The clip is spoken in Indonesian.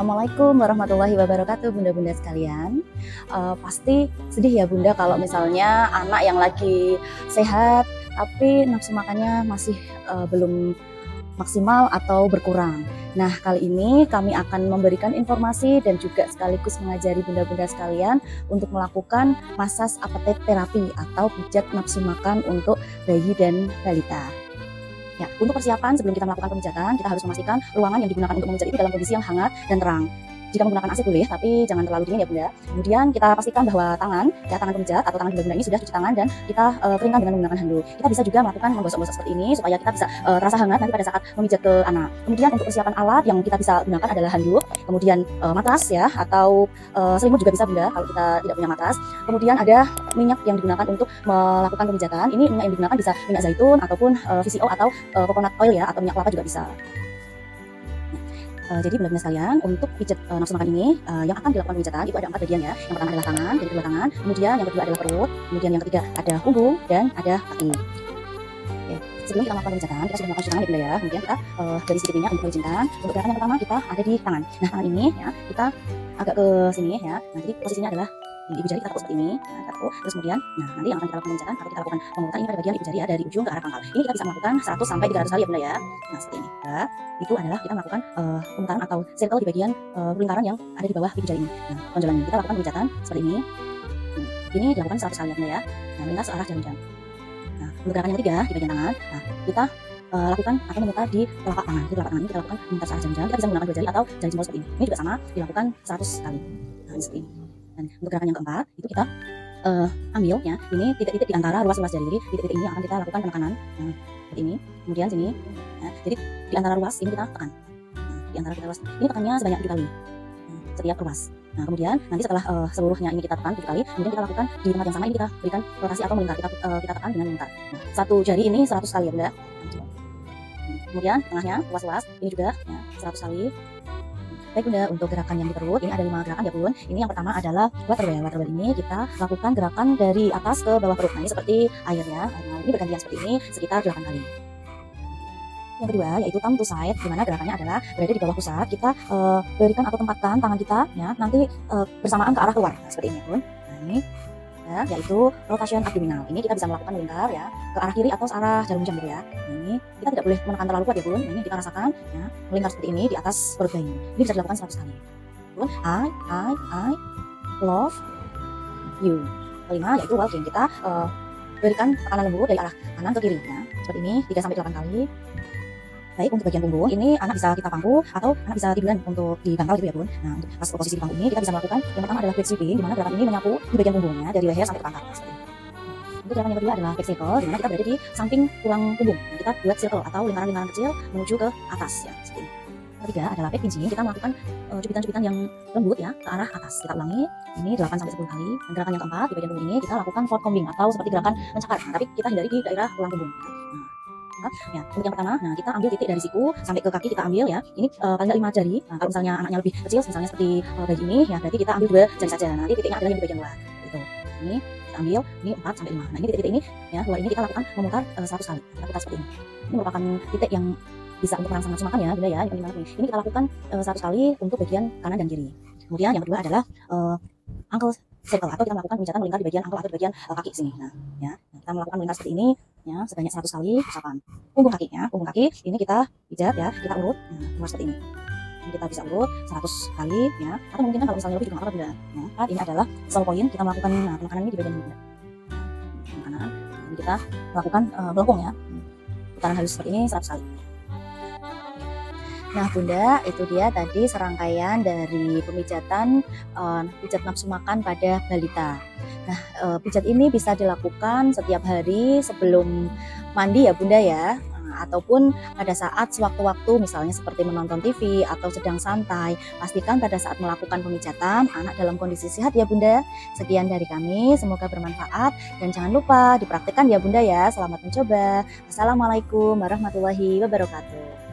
Assalamualaikum warahmatullahi wabarakatuh, bunda-bunda sekalian. Pasti sedih ya bunda kalau misalnya anak yang lagi sehat tapi nafsu makannya masih belum maksimal atau berkurang. Nah, kali ini kami akan memberikan informasi dan juga sekaligus mengajari bunda-bunda sekalian untuk melakukan massage appetite therapy atau pijat nafsu makan untuk bayi dan balita. Ya, untuk persiapan sebelum kita melakukan pemijatan, kita harus memastikan ruangan yang digunakan untuk memijat itu dalam kondisi yang hangat dan terang. Jika menggunakan AC boleh, tapi jangan terlalu dingin ya bunda. Kemudian kita pastikan bahwa tangan pemijat atau tangan bunda-bunda ini sudah cuci tangan dan kita keringkan dengan menggunakan handuk. Kita bisa juga melakukan menggosok-gosok seperti ini supaya kita bisa terasa hangat nanti pada saat memijat ke anak. Kemudian untuk persiapan alat yang kita bisa gunakan adalah handuk, kemudian matras ya, atau selimut juga bisa bunda kalau kita tidak punya matras. Kemudian ada minyak yang digunakan untuk melakukan pemijatan. Ini minyak yang digunakan bisa minyak zaitun ataupun VCO atau coconut oil ya, atau minyak kelapa juga bisa. Jadi bunda-bunda sekalian, untuk pijat nafsu makan ini yang akan dilakukan pemijatan itu ada 4 bagian ya. Yang pertama adalah tangan, jadi kedua tangan. Kemudian yang kedua adalah perut. Kemudian yang ketiga ada punggung dan ada kaki. Oke, sebelum kita melakukan pemijatan, kita sudah melakukan cuci tangan ya bunda ya. Kemudian kita dari sedikit minyak untuk mengizinkan. Untuk gerakan yang pertama kita ada di tangan. Nah, tangan ini ya kita agak ke sini ya. Nah, jadi posisinya adalah di ibu jari kita tekuk seperti ini, nah, kita tekuk. Terus kemudian, nah nanti yang akan kita lakukan pemijatan atau kita lakukan pengurutan ini pada bagian ibu jari ya, dari ujung ke arah pangkal. Ini kita bisa melakukan 100 sampai 300 kali ya bunda ya. Nah seperti ini. Nah, itu adalah kita melakukan pemutaran atau circle di bagian lingkaran yang ada di bawah ibu jari ini. Nah, tonjolannya kita lakukan pemijatan seperti ini. Ini dilakukan 100 kali ya bunda ya. Nah, melintas searah jarum jam. Nah, untuk gerakan yang ketiga di bagian tangan, nah kita lakukan atau memutar di telapak tangan. Di telapak tangan ini kita lakukan memutar searah jarum jam. Kita bisa menggunakan 2 jari atau jari jempol seperti ini. Ini juga sama dilakukan 100 kali. Nah, ini seperti ini. Dan untuk gerakan yang keempat itu kita ambil ya, ini titik-titik di antara ruas-ruas jari. Jadi titik-titik ini akan kita lakukan penekanan. Nah, seperti ini. Kemudian sini ya, jadi di antara ruas ini kita tekan. Nah, di antara kita ruas ini tekannya sebanyak 7 kali setiap ruas. Nah, kemudian nanti setelah seluruhnya ini kita tekan 7 kali, kemudian kita lakukan di tempat yang sama ini kita berikan rotasi atau melingkar. Kita tekan dengan melingkar. Nah, satu jari ini 100 kali ya bunda. Nah, kemudian tengahnya luas-luas ini juga ya 100 kali. Baik bunda, untuk gerakan yang di perut ini ada 5 gerakan ya bun. Ini yang pertama adalah waterbell. Waterbell ini kita lakukan gerakan dari atas ke bawah perut. Nah, ini seperti air ya. Nah, ini bergantian seperti ini sekitar 8 kali. Yang kedua yaitu thumb to side, di mana gerakannya adalah berada di bawah pusat. Kita berikan atau tempatkan tangan kita ya nanti bersamaan ke arah keluar. Nah, seperti ini bun. Nah, ini ya, yaitu rotation abdominal. Ini kita bisa melakukan melingkar ya ke arah kiri atau arah jarum jam gitu ya. Nah, ini kita tidak boleh menekan terlalu kuat ya bun. Nah, ini kita rasakan ya melingkar seperti ini di atas perut bayi. Ini bisa dilakukan 100 kali. Bun, I love you. Kelima yaitu walking. Kita berikan tekanan lembut dari arah kanan ke kiri ya. Seperti ini 3 sampai 8 kali. Baik, untuk bagian punggung ini anak bisa kita pangku atau anak bisa tiduran untuk di bantal gitu ya bun. Nah, untuk pas posisi di pangku ini kita bisa melakukan yang pertama adalah back sweeping, di mana gerakan ini menyapu di bagian punggungnya dari leher sampai ke pangkal. Untuk gerakan yang kedua adalah back circle, di mana kita berada di samping tulang punggung. Nah, kita buat circle atau lingkaran-lingkaran kecil menuju ke atas ya, seperti ini. Ketiga adalah back pinching, kita melakukan cubitan-cubitan yang lembut ya ke arah atas. Kita ulangi ini 8 sampai 10 kali. Dan gerakan yang keempat di bagian punggung ini kita lakukan forward combing atau seperti gerakan mencakar. Nah, tapi kita hindari di daerah tulang punggung. Ya, untuk yang pertama, nah kita ambil titik dari siku sampai ke kaki kita ambil ya. Ini paling nggak 5 jari. Nah, kalau misalnya anaknya lebih kecil, misalnya seperti bayi ini, ya berarti kita ambil 2 jari saja. Nanti titiknya adalah yang di bagian luar. Gitu. Ini kita ambil, ini 4 sampai 5. Nah, ini titik-titik ini, ya luar ini kita lakukan memutar 100 kali. Kita putar seperti ini. Ini merupakan titik yang bisa untuk merangsang nafsu makan ya, bunda ya. Ini kita lakukan 100 kali untuk bagian kanan dan kiri. Kemudian yang kedua adalah ankle circle atau kita melakukan pemijatan melingkar di bagian ankle atau di bagian kaki sini. Nah, ya kita melakukan melingkar seperti ini ya sebanyak 100 kali usapan. Punggung kaki ya, punggung kaki ini kita pijat ya, kita urut nah, seperti ini. Ini kita bisa urut 100 kali ya, atau mungkin kalau misalnya lebih juga apa bunda. Ya, ini adalah sell point, kita melakukan penekanan ini di bagian ini. Penekanan, ini kita lakukan melengkung ya. Putaran halus seperti ini 100 kali. Nah bunda, itu dia tadi serangkaian dari pemijatan pijat nafsu makan pada balita. Nah pijat ini bisa dilakukan setiap hari sebelum mandi ya bunda ya, ataupun pada saat sewaktu-waktu misalnya seperti menonton TV atau sedang santai. Pastikan pada saat melakukan pemijatan anak dalam kondisi sehat ya bunda. Sekian dari kami, semoga bermanfaat dan jangan lupa dipraktikkan ya bunda ya. Selamat mencoba. Assalamualaikum warahmatullahi wabarakatuh.